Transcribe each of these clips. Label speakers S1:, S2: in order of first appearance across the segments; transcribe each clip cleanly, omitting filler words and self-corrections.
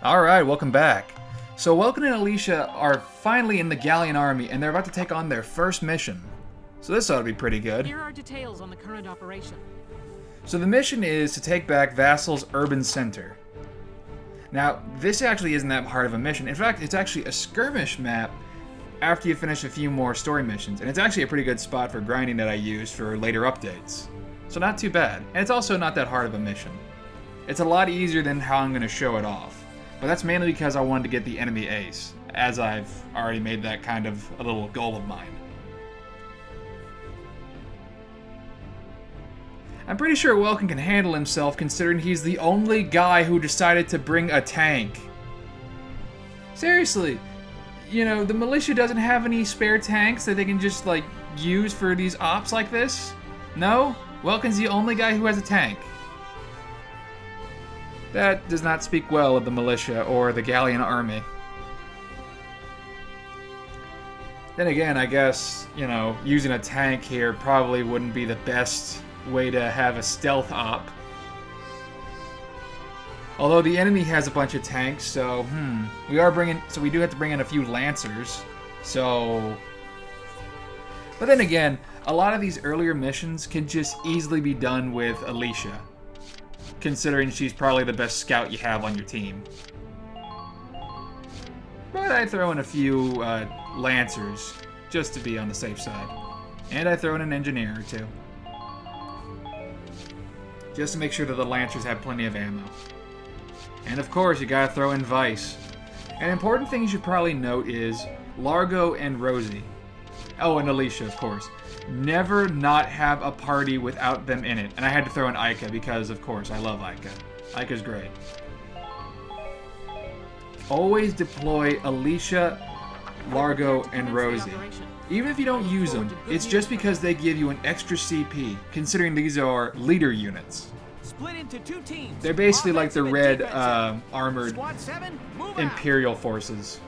S1: Alright, welcome back. So Welkin and Alicia are finally in the Galleon army, and they're about to take on their first mission. So this ought to be pretty good.
S2: Here are details on the current operation.
S1: So the mission is to take back Vassal's urban center. Now, this actually isn't that hard of a mission. In fact, it's actually a skirmish map after you finish a few more story missions, and it's actually a pretty good spot for grinding that I use for later updates. So not too bad. And it's also not that hard of a mission. It's a lot easier than how I'm going to show it off. But that's mainly because I wanted to get the enemy ace, as I've already made that kind of a little goal of mine. I'm pretty sure Welkin can handle himself considering he's the only guy who decided to bring a tank. Seriously, you know, the militia doesn't have any spare tanks that they can just, like, use for these ops like this? No? Welkin's the only guy who has a tank. That does not speak well of the militia or the Galleon army. Then again, I guess, you know, using a tank here probably wouldn't be the best way to have a stealth op. Although the enemy has a bunch of tanks, so we do have to bring in a few lancers. But then again, a lot of these earlier missions can just easily be done with Alicia, considering she's probably the best scout you have on your team. But I throw in a few lancers just to be on the safe side, and I throw in an engineer or two, just to make sure that the lancers have plenty of ammo. And of course, you gotta throw in Vice. An important thing you should probably note is Largo and Rosie. Oh, and Alicia, of course. Never not have a party without them in it. And I had to throw in Ica because, of course, I love Ica. Ica's great. Always deploy Alicia, Largo, and Rosie. Even if you don't use them, it's just because they give you an extra CP, considering these are leader units.
S2: Split into two teams.
S1: They're basically like the red armored Imperial forces.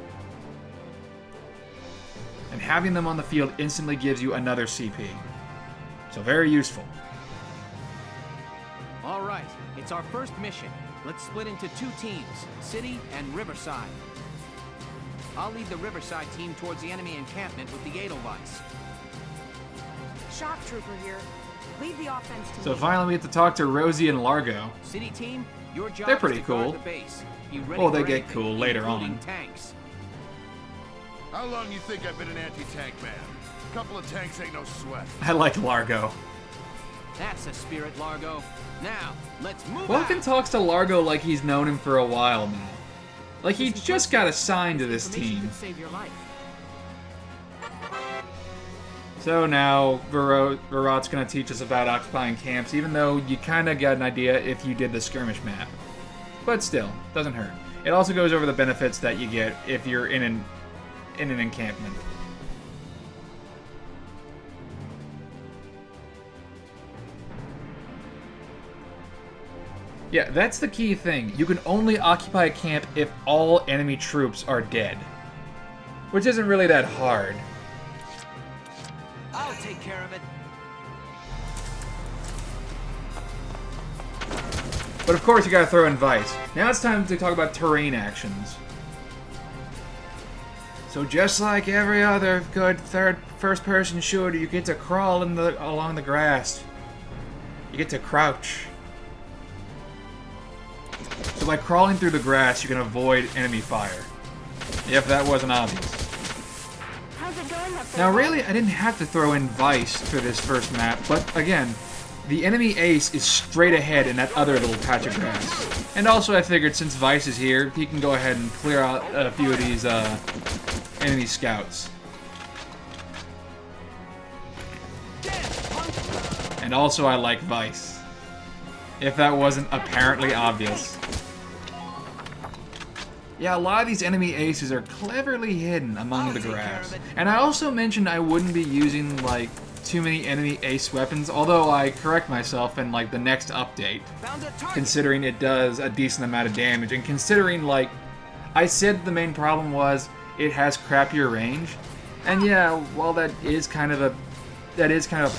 S1: And having them on the field instantly gives you another CP. So very useful.
S3: All right, it's our first mission. Let's split into two teams, City and Riverside. I'll lead the Riverside team towards the enemy encampment with the Edelweiss.
S4: Shock trooper here. Lead the offense to
S1: So finally we get to talk to Rosie and Largo.
S3: City team, your job
S1: They're pretty
S3: is to guard
S1: cool.
S3: the base. Be ready
S1: Well, they
S3: for
S1: get
S3: anything,
S1: cool later
S3: including
S1: on.
S3: Tanks.
S5: How long you think I've been an anti-tank man? A couple of tanks ain't no sweat.
S1: I like Largo.
S3: That's a spirit, Largo. Now, let's move
S1: Welkin
S3: out.
S1: talks to Largo like he's known him for a while now. Like he just got assigned to this
S2: Information
S1: team.
S2: could save your life.
S1: So now, Varot's going to teach us about occupying camps, even though you kind of got an idea if you did the skirmish map. But still, doesn't hurt. It also goes over the benefits that you get if you're in an encampment. Yeah, that's the key thing. You can only occupy a camp if all enemy troops are dead. Which isn't really that hard.
S3: I'll take care of it.
S1: But of course you gotta throw in Vice. Now it's time to talk about terrain actions. So just like every other good first-person shooter, you get to crawl along the grass. You get to crouch. So by crawling through the grass, you can avoid enemy fire. If that wasn't obvious.
S4: How's it going up there?
S1: Now really, I didn't have to throw in Vice for this first map, but again, the enemy ace is straight ahead in that other little patch of grass. And also I figured since Vice is here, he can go ahead and clear out a few of these enemy scouts. And also I like Vice. If that wasn't apparently obvious. Yeah, a lot of these enemy aces are cleverly hidden among the grass. And I also mentioned I wouldn't be using, like, too many enemy ace weapons, although I correct myself in, like, the next update. Considering it does a decent amount of damage, and considering, like, I said the main problem was it has crappier range. And yeah, while that is kind of a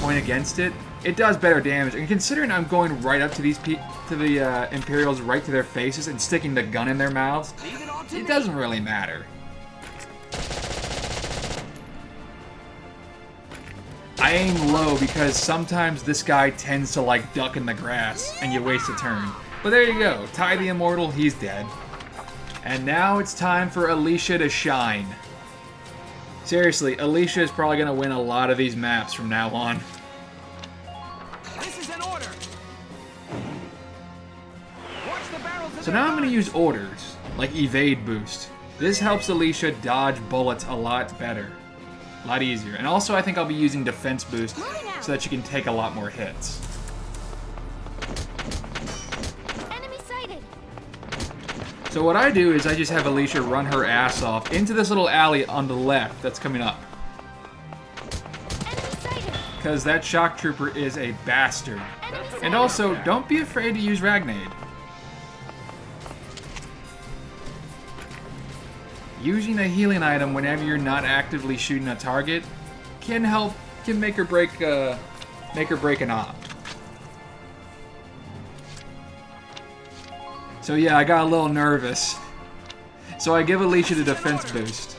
S1: point against it, it does better damage. And considering I'm going right up to these Imperials, right to their faces, and sticking the gun in their mouths, it doesn't really matter. I aim low because sometimes this guy tends to like duck in the grass and you waste a turn. But there you go. Ty the Immortal, he's dead. And now it's time for Alicia to shine. Seriously, Alicia is probably going to win a lot of these maps from now on.
S3: This is an order. Watch the barrels of
S1: So
S3: their
S1: now I'm going to
S3: guns.
S1: use orders, like evade boost. This helps Alicia dodge bullets a lot better. A lot easier. And also I think I'll be using defense boost so that she can take a lot more hits.
S6: Enemy sighted.
S1: So what I do is I just have Alicia run her ass off into this little alley on the left that's coming up.
S6: Enemy sighted.
S1: Because that shock trooper is a bastard.
S6: Enemy sighted.
S1: And also, don't be afraid to use Ragnade. Using a healing item whenever you're not actively shooting a target can make or break an op. So yeah, I got a little nervous. So I give Alicia the defense boost.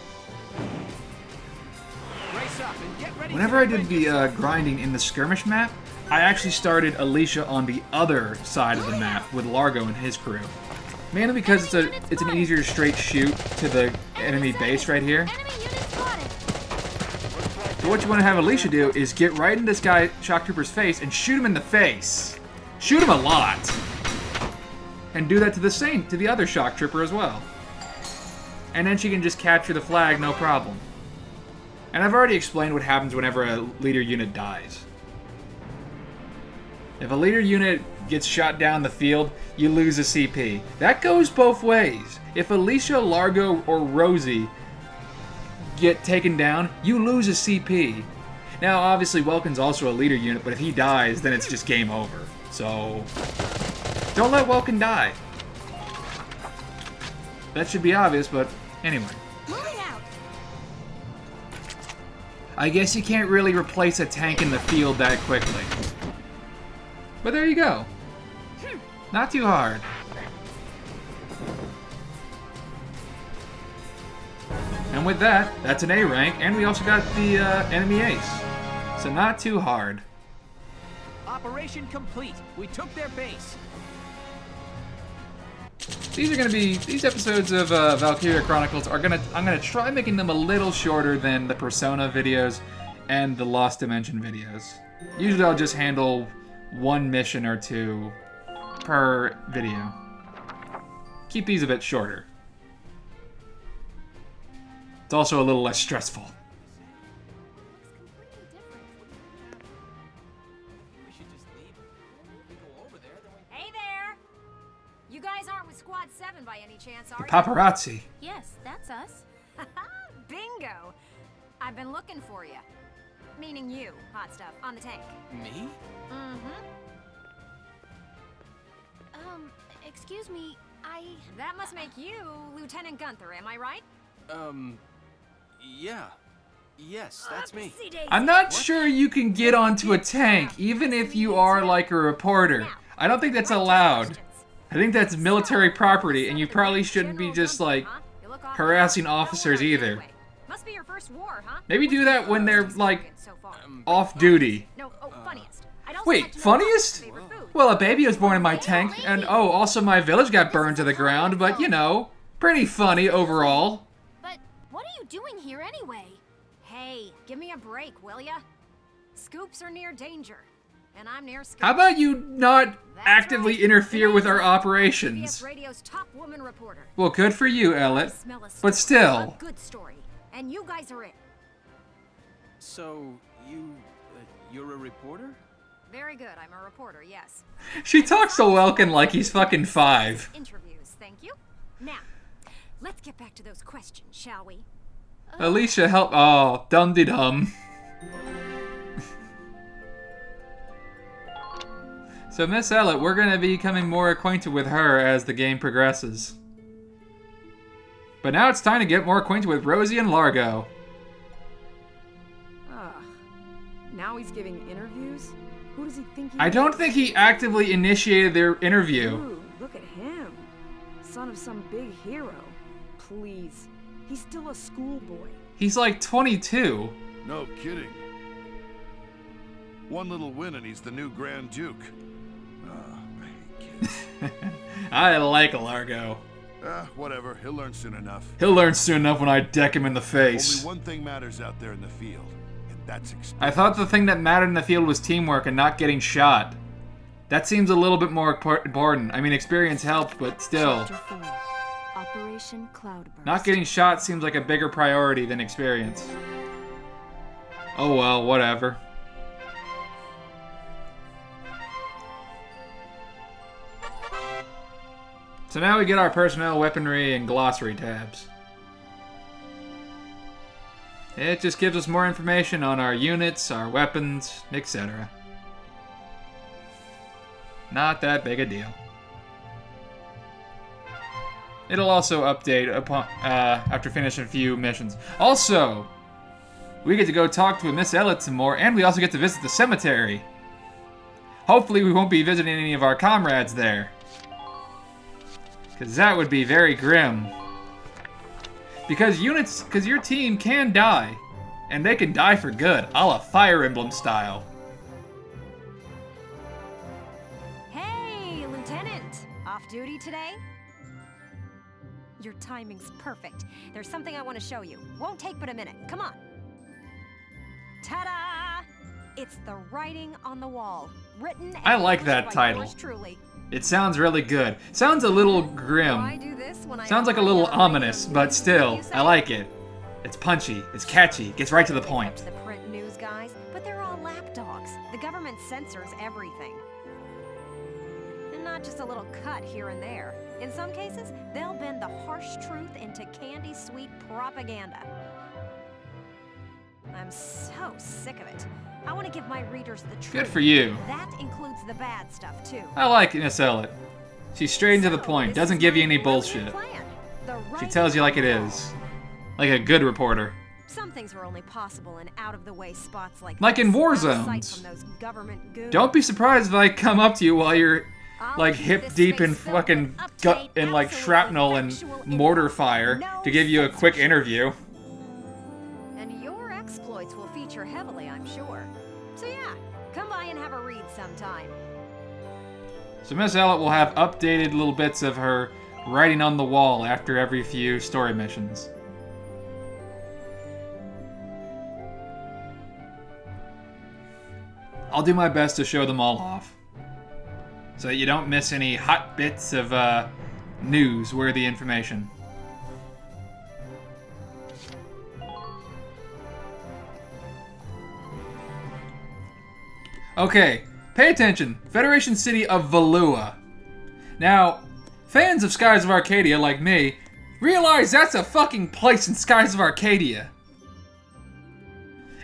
S3: Brace up and get ready
S1: Whenever
S3: to
S1: I did
S3: defend
S1: the
S3: yourself.
S1: grinding in the skirmish map, I actually started Alicia on the other side of the map with Largo and his crew. Mainly because it's an easier straight shoot to the enemy base right here.
S6: Enemy unit spotted.
S1: So what you want to have Alicia do is get right in this guy, Shock Trooper's face, and shoot him in the face. Shoot him a lot. And do that to the other Shock Trooper as well. And then she can just capture the flag, no problem. And I've already explained what happens whenever a leader unit dies. If a leader unit gets shot down the field, you lose a CP. That goes both ways. If Alicia, Largo, or Rosie get taken down, you lose a CP. Now, obviously, Welkin's also a leader unit, but if he dies, then it's just game over. So, don't let Welkin die. That should be obvious, but anyway.
S6: Moving out.
S1: I guess you can't really replace a tank in the field that quickly. But there you go. Not too hard. And with that, that's an A rank, and we also got the enemy ace. So not too hard.
S3: Operation complete. We took their base.
S1: These episodes of Valkyria Chronicles I'm gonna try making them a little shorter than the Persona videos and the Lost Dimension videos. Usually I'll just handle one mission or two per video. Keep these a bit shorter. It's also a little less stressful.
S3: We should just leave. We go over there, then we...
S4: Hey there! You guys aren't with Squad 7 by any chance, are you?
S1: Paparazzi.
S6: Yes, that's us.
S4: Bingo! I've been looking for you. Meaning you, hot stuff, on the tank.
S3: Me?
S4: Mm-hmm.
S6: Excuse me,
S4: That must make you Lieutenant Gunther, am I right?
S3: Yeah. Yes, that's me.
S1: I'm not sure you can get onto a tank, even if you are like a reporter. I don't think that's allowed. I think that's military property, and you probably shouldn't be just like harassing officers either.
S4: Must be your first war, huh?
S1: Maybe do that when they're like
S4: So far.
S1: off duty.
S4: No, funniest. I'd also
S1: Wait,
S4: like to know
S1: funniest?
S4: your favorite food.
S1: Well, a baby was born in my tank, and oh, also my village got burned to the ground, but you know, pretty funny overall.
S6: But what are you doing here anyway?
S4: Hey, give me a break, will ya? Scoops are near danger, and I'm near scoops.
S1: How about you not
S4: That's
S1: actively
S4: right.
S1: interfere with our
S4: CBS
S1: operations?
S4: Radio's top woman reporter.
S1: Well, good for you,
S4: I
S1: Ellet.
S4: smell a story,
S1: But still.
S4: a good story, and you guys are it.
S3: So, you're a reporter?
S4: Very good. I'm a reporter. Yes.
S1: She talks to Welkin like he's fucking 5.
S4: Interviews. Thank you. Now, let's get back to those questions, shall we?
S1: Alicia, help. Oh, dum-de-dum. So, Miss Ellet, we're going to be becoming more acquainted with her as the game progresses. But now it's time to get more acquainted with Rosie and Largo.
S7: Ugh. Now he's giving interviews? Who does he think he
S1: I don't
S7: is?
S1: think he actively initiated their interview.
S7: Ooh, look at him. Son of some big hero. Please. He's still a schoolboy.
S1: He's like 22.
S5: No kidding. One little win and he's the new Grand Duke. I hate kids.
S1: I like Largo.
S5: Whatever. He'll learn soon enough.
S1: He'll learn soon enough when I deck him in the face.
S5: Only one thing matters out there in the field, and that's experience.
S1: I thought the thing that mattered in the field was teamwork and not getting shot. That seems a little bit more important. I mean, experience helps, but still.
S6: Chapter 4. Operation Cloudburst.
S1: Not getting shot seems like a bigger priority than experience. Oh well, whatever. So now we get our personnel, weaponry, and glossary tabs. It just gives us more information on our units, our weapons, etc. Not that big a deal. It'll also update upon after finishing a few missions. Also, we get to go talk to Miss Elliot some more, and we also get to visit the cemetery. Hopefully we won't be visiting any of our comrades there. Because that would be very grim. Because your team can die. And they can die for good, a la Fire Emblem style.
S4: Hey, Lieutenant! Off duty today? Your timing's perfect. There's something I want to show you. Won't take but a minute. Come on. Ta-da! It's the writing on the wall. Written and
S1: I like that
S4: published by
S1: title.
S4: yours truly.
S1: It sounds really good. Sounds a little
S4: Why
S1: grim.
S4: do this when I
S1: Sounds like a
S4: already
S1: little
S4: have radio
S1: ominous,
S4: news?
S1: but still,
S4: You say?
S1: I like it. It's punchy, it's catchy, gets right to the
S4: They
S1: point.
S4: kept the print news guys, but they're all lapdogs. The government censors everything. And not just a little cut here and there. In some cases, they'll bend the harsh truth into candy-sweet propaganda. I'm so sick of it. I want to give my readers the truth.
S1: Good for you.
S4: That includes the bad stuff, too.
S1: I like Miss Elliot. She's straight and to the
S4: So,
S1: point,
S4: this
S1: doesn't
S4: is
S1: give you
S4: my
S1: any
S4: brilliant
S1: bullshit.
S4: plan. The
S1: She
S4: writing
S1: tells you like
S4: on
S1: it
S4: the wall.
S1: is. Like a good reporter.
S4: Some things are only possible in out-of-the-way spots like
S1: Like
S4: this,
S1: in war
S4: out of sight
S1: zones.
S4: from those government goons.
S1: Don't be surprised if I come up to you while you're
S4: I'll
S1: like
S4: keep
S1: hip
S4: this
S1: deep in
S4: space filled
S1: fucking
S4: with
S1: gut
S4: up-to-date,
S1: in like
S4: absolutely
S1: shrapnel and
S4: factual
S1: mortar
S4: info.
S1: fire
S4: No
S1: to give you a quick
S4: censorship.
S1: interview.
S4: And your exploits will feature heavily, I'm sure. So yeah, come by and have a read sometime.
S1: So Miss Elliot will have updated little bits of her writing on the wall after every few story missions. I'll do my best to show them all off, so that you don't miss any hot bits of news-worthy information. Okay, pay attention. Federation City of Valua. Now, fans of Skies of Arcadia like me realize that's a fucking place in Skies of Arcadia.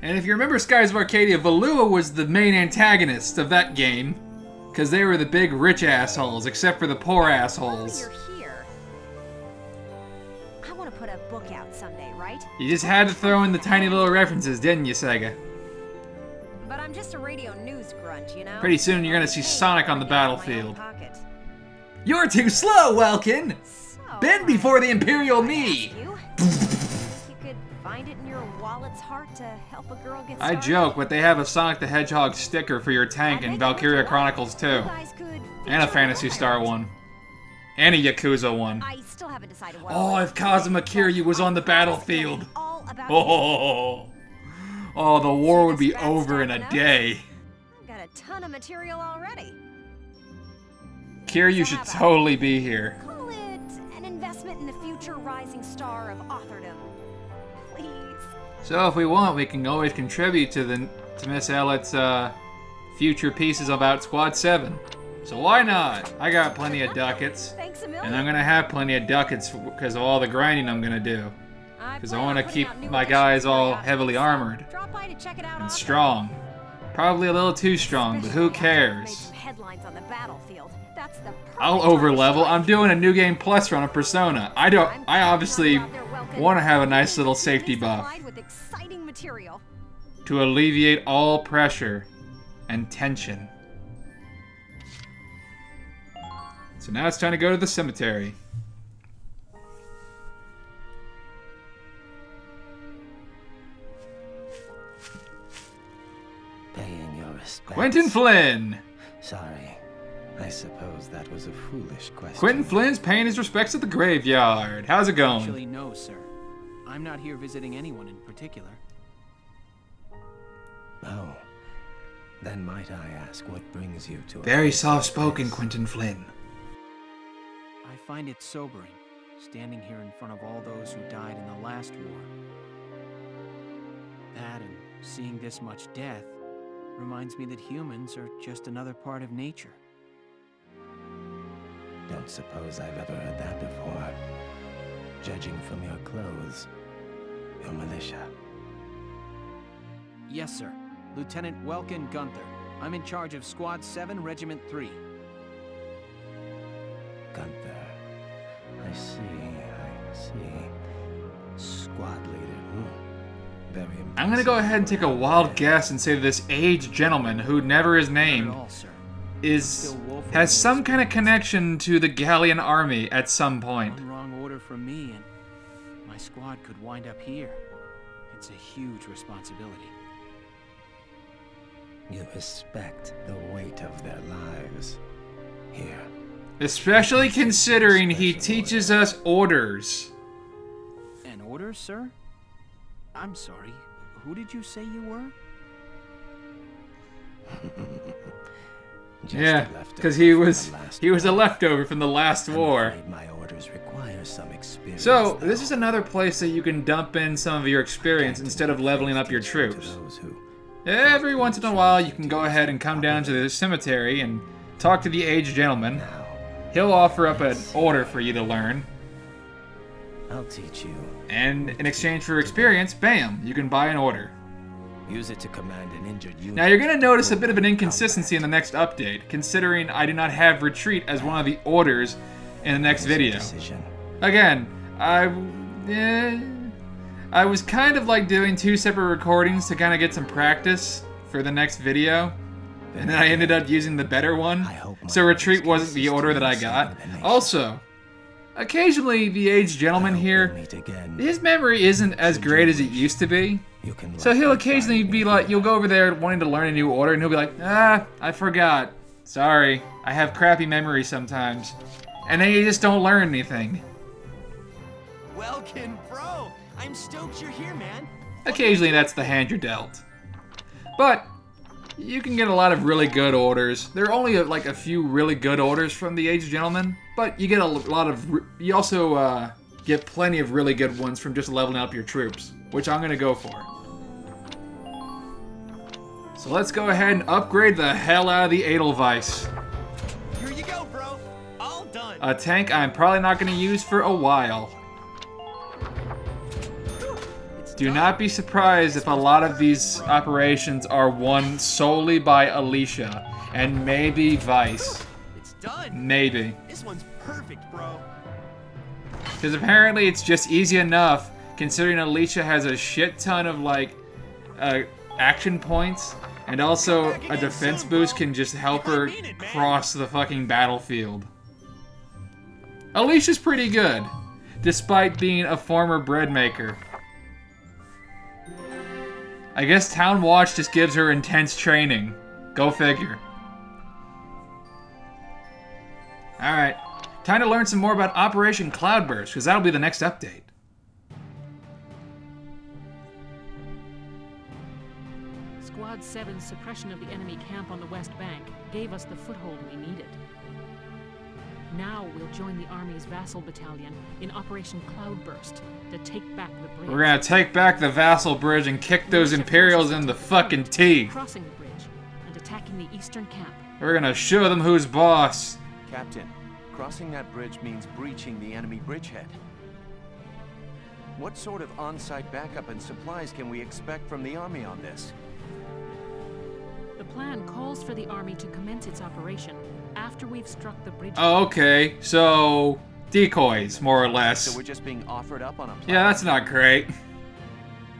S1: And if you remember Skies of Arcadia, Valua was the main antagonist of that game, because they were the big rich assholes, except for the poor
S4: While
S1: assholes.
S4: you're here, I want to put a book out someday, right?
S1: You just had to throw in the tiny little references, didn't you, Sega?
S4: But I'm just a radio news grunt, you know?
S1: Pretty soon you're gonna see
S4: Hey,
S1: Sonic on the
S4: I'll get out of my
S1: battlefield.
S4: own pocket.
S1: You're too slow, Welkin!
S4: So,
S1: Bend before the
S4: I
S1: Imperial
S4: ask
S1: me!
S4: You could find it in your wallet's heart to help a girl get
S1: I
S4: started?
S1: joke, but they have a Sonic the Hedgehog sticker for your tank
S4: I
S1: in
S4: bet that
S1: Valkyria
S4: went to
S1: Chronicles
S4: You
S1: 2.
S4: guys could
S1: And a
S4: feature
S1: Phantasy
S4: a
S1: Star
S4: warrant.
S1: one. And a Yakuza one.
S4: I still haven't decided what.
S1: Oh,
S4: I'll
S1: if
S4: do.
S1: Kazuma Kiryu was on the
S4: I promise
S1: battlefield.
S4: it's all about
S1: Oh, oh, the war would be
S4: this bad
S1: over in
S4: starting
S1: a
S4: out?
S1: day.
S4: I've got a ton of material already.
S1: Kiryu
S4: So
S1: should
S4: how about-
S1: totally be here.
S4: Call it an investment in the future rising star of authordom. Please.
S1: So if we want, we can always contribute to Miss Elliot's future pieces about Squad 7. So why not? I got plenty of ducats.
S4: Thanks a million.
S1: And I'm gonna have plenty of ducats because of all the grinding I'm gonna do. Because I
S4: plan
S1: want
S4: on
S1: to
S4: putting
S1: keep
S4: out new
S1: my
S4: editions
S1: guys all
S4: periodically,
S1: heavily
S4: so
S1: armored
S4: Drop by to check it out
S1: and
S4: often.
S1: strong. Probably a little too strong, but who
S4: Especially after I've made
S1: cares?
S4: some headlines on the battlefield. That's the perfect
S1: I'll
S4: time to
S1: overlevel.
S4: shine.
S1: I'm doing a new game plus run of Persona. I obviously want to have a nice little safety buff
S4: Supplied with exciting material.
S1: to alleviate all pressure. and tension. So now it's time to go to the cemetery.
S8: Paying your respects.
S1: Quentin Flynn!
S8: Sorry. I suppose that was a foolish question.
S1: Quentin Flynn's paying his respects at the graveyard. How's it going?
S3: Actually, no, sir. I'm not here visiting anyone in particular.
S8: Oh. Then might I ask what brings you to a
S1: Very
S8: place like
S1: soft-spoken,
S8: this?
S1: Quentin Flynn.
S3: I find it sobering, standing here in front of all those who died in the last war. That and seeing this much death reminds me that humans are just another part of nature.
S8: Don't suppose I've ever heard that before. Judging from your clothes, you're militia.
S3: Yes, sir. Lieutenant Welkin Gunther. I'm in charge of Squad 7, Regiment 3.
S8: Gunther. I see. Squad leader. Very impressive.
S1: I'm gonna go ahead and take a wild guess and say this aged gentleman, who never is
S3: Not at
S1: named,
S3: all, sir.
S1: has some kind of connection to the Gallian army at some point.
S3: One wrong order from me and my squad could wind up here. It's a huge responsibility.
S8: You respect the weight of their lives. Here.
S1: Especially considering he teaches us orders.
S3: An order, sir? I'm sorry. Who did you say you were?
S8: Just
S1: Yeah,
S8: a leftover
S1: because he
S8: from
S1: was
S8: the last
S1: a
S8: war.
S1: leftover from the last
S8: I'm
S1: war.
S8: afraid my orders require some experience.
S1: So, this
S8: though.
S1: is another place that you can dump in some of your experience instead of leveling up your
S8: Teach to
S1: troops.
S8: those who-
S1: Every once in a while, you can go ahead and come down to the cemetery and talk to the aged gentleman.
S8: Now,
S1: He'll offer up an order for you to learn,
S8: I'll teach you.
S1: and in exchange for experience, bam, you can buy an order.
S8: Use it to command an injured unit.
S1: Now, you're going to notice a bit of an inconsistency in the next update, considering I do not have retreat as one of the orders in the next video.
S8: Decision.
S1: Again, I was kind of like doing 2 separate recordings to kind of get some practice for the next video, and then I ended up using the better one,
S8: I hope my
S1: so retreat
S8: orders
S1: wasn't the
S8: consist
S1: order
S8: in
S1: that I
S8: saving
S1: got.
S8: the nation.
S1: Also, occasionally the aged gentleman
S8: I hope
S1: here,
S8: we'll meet again.
S1: his memory isn't as great as it used to be.
S8: You can
S1: So
S8: let
S1: he'll
S8: me
S1: occasionally
S8: find
S1: be
S8: me
S1: like, you'll go over there wanting to learn a new order, and he'll be like, I forgot. Sorry, I have crappy memory sometimes. And then you just don't learn anything.
S9: Welkin, bro! I'm stoked you're here, man.
S1: Occasionally that's the hand you're dealt. But you can get a lot of really good orders. There are only like a few really good orders from the aged gentleman, but you get a lot of, you also get plenty of really good ones from just leveling up your troops, which I'm gonna go for. So let's go ahead and upgrade the hell out of the Edelweiss.
S9: Here you go, bro. All done.
S1: A tank I'm probably not gonna use for a while. Do not be surprised if a lot of these operations are won solely by Alicia, and maybe Vice.
S9: It's done.
S1: Maybe.
S9: This one's perfect, bro.
S1: Because apparently it's just easy enough, considering Alicia has a shit ton of, like, action points, and also a defense boost can just help her cross the fucking battlefield. Alicia's pretty good, despite being a former bread maker. I guess Town Watch just gives her intense training. Go figure. Alright, time to learn some more about Operation Cloudburst, because that'll be the next update.
S2: Squad 7's suppression of the enemy camp on the West Bank gave us the foothold we needed. Now we'll join the Army's vassal battalion in Operation Cloudburst to take back the bridge.
S1: We're gonna take back the Vassal Bridge and kick those Imperials in the fucking teeth.
S2: Crossing the bridge and attacking the eastern camp.
S1: We're gonna show them who's boss.
S10: Captain, crossing that bridge means breaching the enemy bridgehead. What sort of on-site backup and supplies can we expect from the Army on this?
S2: The plan calls for the Army to commence its operation after we've struck the bridge.
S1: Oh, okay. So, decoys, more or less.
S10: So we're just being offered up on a platter?
S1: Yeah, that's not great.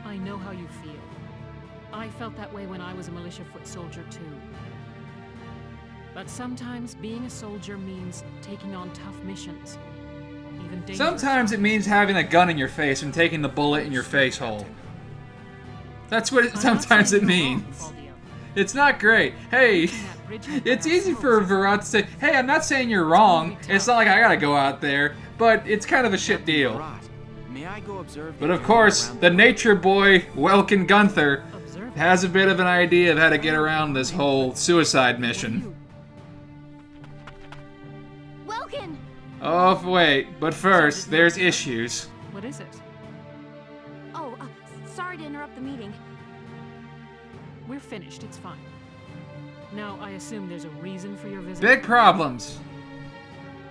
S2: I know how you feel. I felt that way when I was a militia foot soldier too. But sometimes being a soldier means taking on tough missions. Even dangerous.
S1: Sometimes it means having a gun in your face and taking the bullet in your face hole. That's what sometimes it means. It's not great. Hey, it's easy for Virat to say, hey, I'm not saying you're wrong. It's not like I gotta go out there, but it's kind of a shit deal.
S3: May I go observe?
S1: But of course, the nature boy, Welkin Gunther, has a bit of an idea of how to get around this whole suicide mission.
S6: Welkin!
S1: Oh, wait, but first, there's issues.
S2: What is it?
S6: Oh, sorry to interrupt the meeting.
S2: We're finished, it's fine. Now, I assume there's a reason for your visit?
S1: Big problems.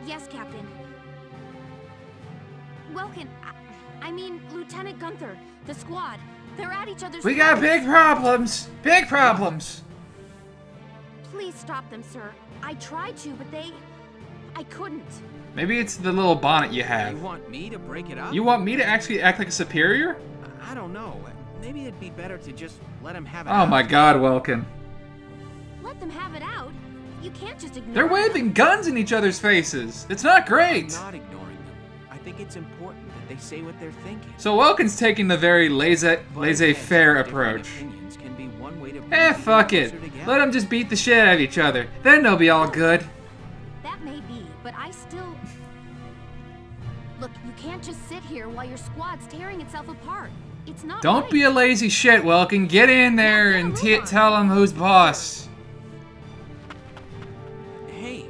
S6: Yes, Captain. Welkin, I mean, Lieutenant Gunther, the squad, they're at each other's
S1: We got
S6: throats.
S1: big problems. Big problems.
S6: Please stop them, sir. I tried to, but I couldn't.
S1: Maybe it's the little bonnet you have.
S3: You want me to break it up?
S1: You want me to actually act like a superior?
S3: I don't know. Maybe it'd be better to just let him have it
S1: Oh
S3: out.
S1: my god, Welkin.
S6: Let them have it out? You can't just ignore
S1: They're waving guns in each other's faces. It's not great.
S3: I'm not ignoring them. I think it's important that they say what they're thinking.
S1: So Welkin's taking the very laissez-faire approach.
S3: Opinions can be one way to
S1: Fuck it. Let them just beat the shit out of each other. Then they'll be all good.
S6: That may be, but I still... Look, you can't just sit here while your squad's tearing itself apart. It's not
S1: Don't
S6: right.
S1: be a lazy shit, Welkin. Get in there and tell them who's boss.
S3: Hey,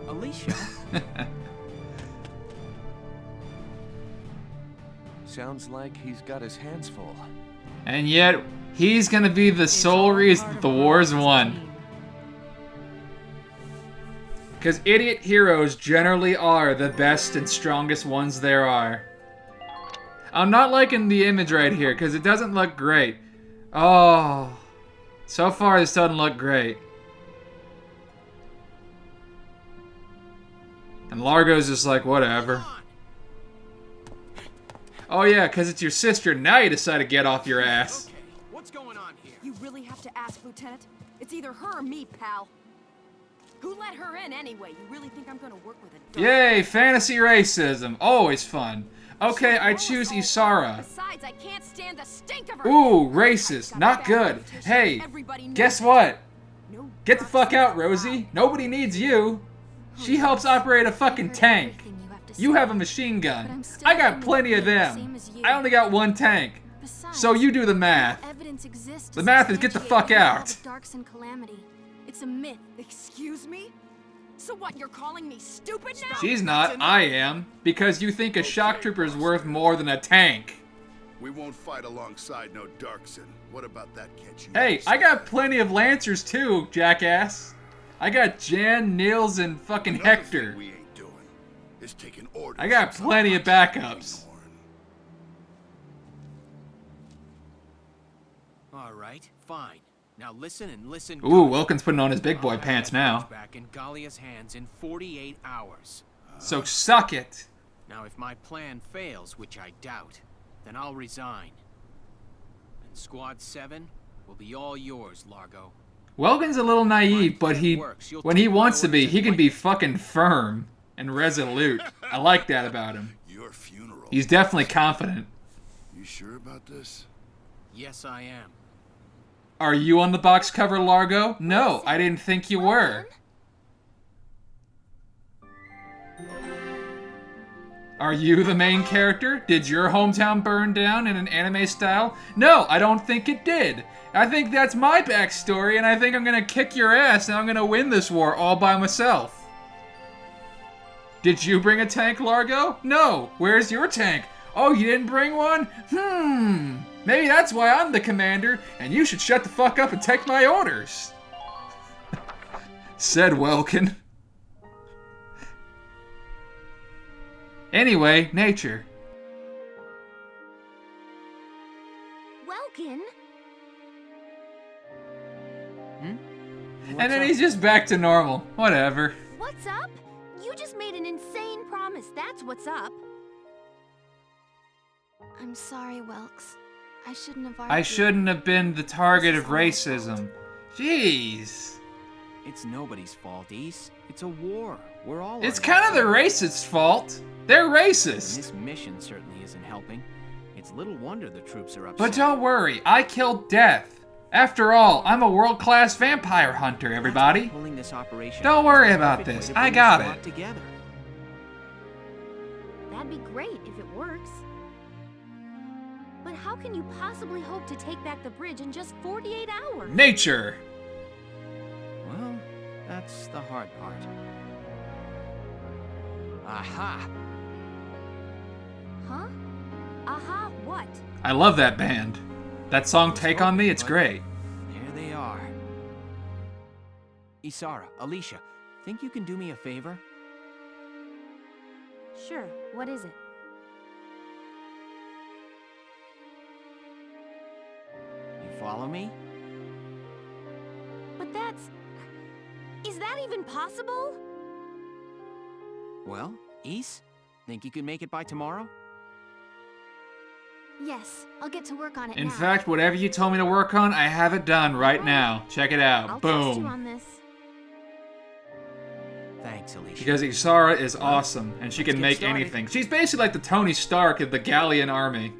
S3: Alicia.
S10: Sounds like he's got his hands full.
S1: And yet, he's gonna be the sole reason that the war's won. Because idiot heroes generally are the best and strongest ones there are. I'm not liking the image right here, because it doesn't look great. Oh, so far this doesn't look great. And Largo's just like, whatever. Oh yeah, because it's your sister, now you decide to get off your ass.
S9: Okay, what's going on here?
S7: You really have to ask, Lieutenant? It's either her or me, pal. Who let her in anyway? You really think I'm gonna work with a dog?
S1: Yay, fantasy racism, always fun. Okay, I choose Isara.
S7: Besides, I can't stand the stink of her.
S1: Ooh, racist, not good. Hey, guess what? Get the fuck out, Rosie. Nobody needs you. She helps operate a fucking tank. You have a machine gun. I got plenty of them. I only got one tank. So you do the math. The math is get the fuck out.
S6: It's a myth.
S7: Excuse me? So what, you're calling me stupid now?
S1: She's not, I am. Because you think a shock trooper's worth more than a tank.
S5: We won't fight alongside no Darkson. What about that catch you?
S1: Hey, I got plenty of Lancers too, jackass. I got Jan, Nils, and fucking
S5: Another
S1: Hector.
S5: thing we ain't doing is taking orders.
S1: I got
S5: from
S1: plenty of
S5: some
S1: backups.
S3: All right, fine. Now listen and listen.
S1: Ooh, Welkin's putting on his big boy pants now.
S3: Back in Galia's hands in 48 hours.
S1: So suck it.
S3: Now, if my plan fails, which I doubt, then I'll resign. And Squad 7 will be all yours, Largo.
S1: Welkin's a little naive, but when he wants to be, he can be fucking firm and resolute. I like that about him.
S5: Your funeral.
S1: He's definitely confident.
S5: You sure about this?
S3: Yes, I am.
S1: Are you on the box cover, Largo? No, I didn't think you were. Are you the main character? Did your hometown burn down in an anime style? No, I don't think it did. I think that's my backstory, and I think I'm gonna kick your ass and I'm gonna win this war all by myself. Did you bring a tank, Largo? No. Where's your tank? Oh, you didn't bring one? Maybe that's why I'm the commander, and you should shut the fuck up and take my orders. Said Welkin. Anyway, nature.
S6: Welkin?
S1: And then he's just back to normal. Whatever.
S6: What's up? You just made an insane promise, that's what's up. I'm sorry, Welks. I shouldn't have
S1: I
S6: argued.
S1: shouldn't have been the target of racism. Jeez.
S3: It's nobody's fault, Ace. It's a war. We're all.
S1: It's kind of the racists' fault. They're
S3: And
S1: racist.
S3: this mission certainly isn't helping. It's little wonder the troops are upset.
S1: But don't worry, I killed Death. After all, I'm a world-class vampire hunter, everybody.
S3: Pulling this operation
S1: Don't
S3: off is
S1: worry
S3: the
S1: about
S3: perfect way
S1: this.
S3: to
S1: I
S3: bring
S1: got
S3: the squad
S1: it.
S3: Together.
S6: That'd be great if it works. But how can you possibly hope to take back the bridge in just 48 hours?
S1: Nature.
S3: Well, that's the hard part. Aha!
S6: Huh? Aha, what?
S1: I love that band. That song Take On Me, it's great.
S3: There they are. Isara, Alicia, think you can do me a favor?
S6: Sure, what is it?
S3: You follow me?
S6: But that's... Is that even possible?
S3: Well, Ise, think you can make it by tomorrow?
S6: Yes, I'll get to work on it
S1: In
S6: now.
S1: fact, whatever you told me to work on, I have it done right now. Check it out.
S6: I'll trust you
S1: Boom.
S6: on this.
S3: Thanks, Alicia.
S1: Because Isara is awesome, and she can
S3: get
S1: make
S3: started.
S1: anything. She's basically like the Tony Stark of the Gallian army.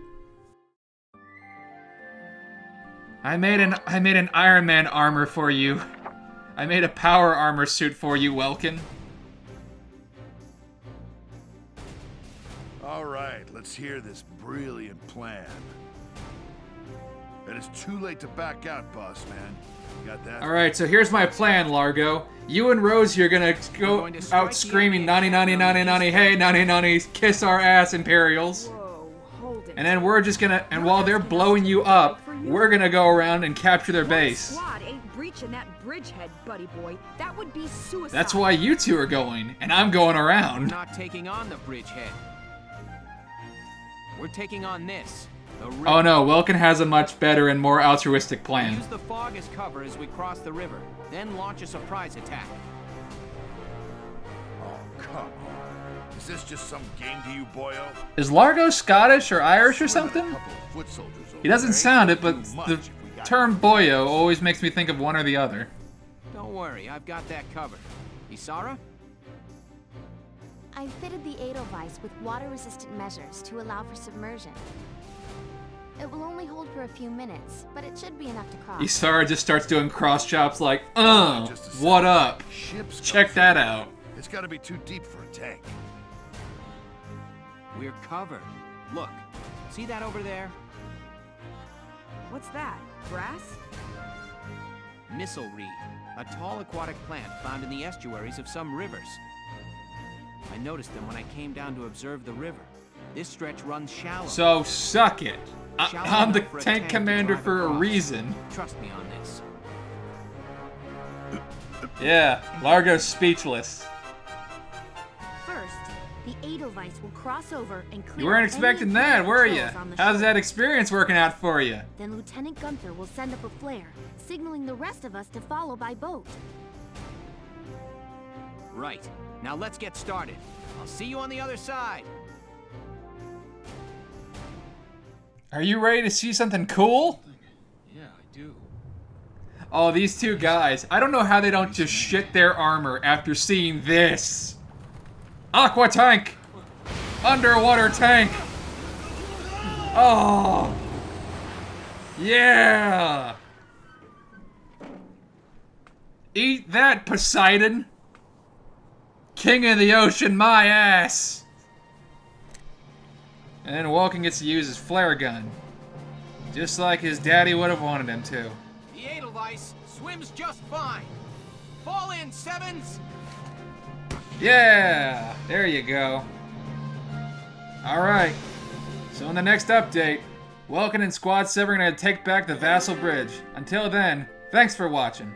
S1: I made an Iron Man armor for you. I made a power armor suit for you, Welkin.
S5: All right, let's hear this brilliant plan. And it's too late to back out, boss man. You got that?
S1: Alright, so here's my plan, Largo. You and Rosie are gonna go
S3: going to strike
S1: out
S3: the
S1: screaming
S3: enemy
S1: nani nani nani nani hey nani nani kiss our ass Imperials.
S7: Whoa, hold it.
S1: And then we're just gonna, and while they're blowing you up, we're gonna go around and capture their
S7: One
S1: base.
S7: squad ain't breaching that bridgehead, buddy boy. That would be suicide.
S1: That's why you two are going, and I'm going
S3: We're
S1: around.
S3: not taking on the bridgehead. We're taking on this. The river.
S1: Oh no, Welkin has a much better and more altruistic plan.
S3: Use the fog as cover as we cross the river, then launch a surprise attack.
S5: Oh, come on. Is this just some game to you, boyo?
S1: Is Largo Scottish or Irish or
S5: Swear that a
S1: something?
S5: couple of foot soldiers over
S1: He doesn't
S5: there
S1: sound it,
S5: ain't
S1: but
S5: too much
S1: the
S5: if we got
S1: term boyo always makes me think of one or the other.
S3: Don't worry, I've got that covered. Isara?
S6: I fitted the Edelweiss with water-resistant measures to allow for submersion. It will only hold for a few minutes, but it should be enough to cross.
S1: Isara just starts doing cross chops like,
S5: Just a
S1: what
S5: second.
S1: up?
S5: Ships
S1: Check
S5: come
S1: that
S5: through.
S1: out.
S5: It's gotta be too deep for a tank.
S3: We're covered. Look, see that over there?
S7: What's that? Grass?
S3: Missile reed, a tall aquatic plant found in the estuaries of some rivers. I noticed them when I came down to observe the river. This stretch runs shallow.
S1: So suck it.
S3: Shallow
S1: I'm the
S3: enough for a
S1: tank
S3: tank to
S1: commander
S3: drive
S1: for a
S3: across.
S1: reason.
S3: Trust me on this.
S1: Yeah, Largo's speechless.
S6: First, the Edelweiss will cross over and clear
S1: You weren't
S6: any
S1: expecting that,
S6: Imperial
S1: were you?
S6: patrols on the
S1: How's
S6: shore.
S1: that experience working out for you?
S6: Then Lieutenant Gunther will send up a flare, signaling the rest of us to follow by boat.
S3: Right. Now let's get started. I'll see you on the other side.
S1: Are you ready to see something cool?
S9: Yeah, I do.
S1: Oh, these two guys. I don't know how they don't just shit their armor after seeing this. Aqua Tank! Underwater tank! Oh! Yeah! Eat that, Poseidon! King of the ocean, my ass! And then Welkin gets to use his flare gun. Just like his daddy would have wanted him to.
S3: The Edelweiss swims just fine. Fall in, Sevens!
S1: Yeah! There you go. Alright. So in the next update, Welkin and Squad 7 are going to take back the Vassal Bridge. Until then, thanks for watching.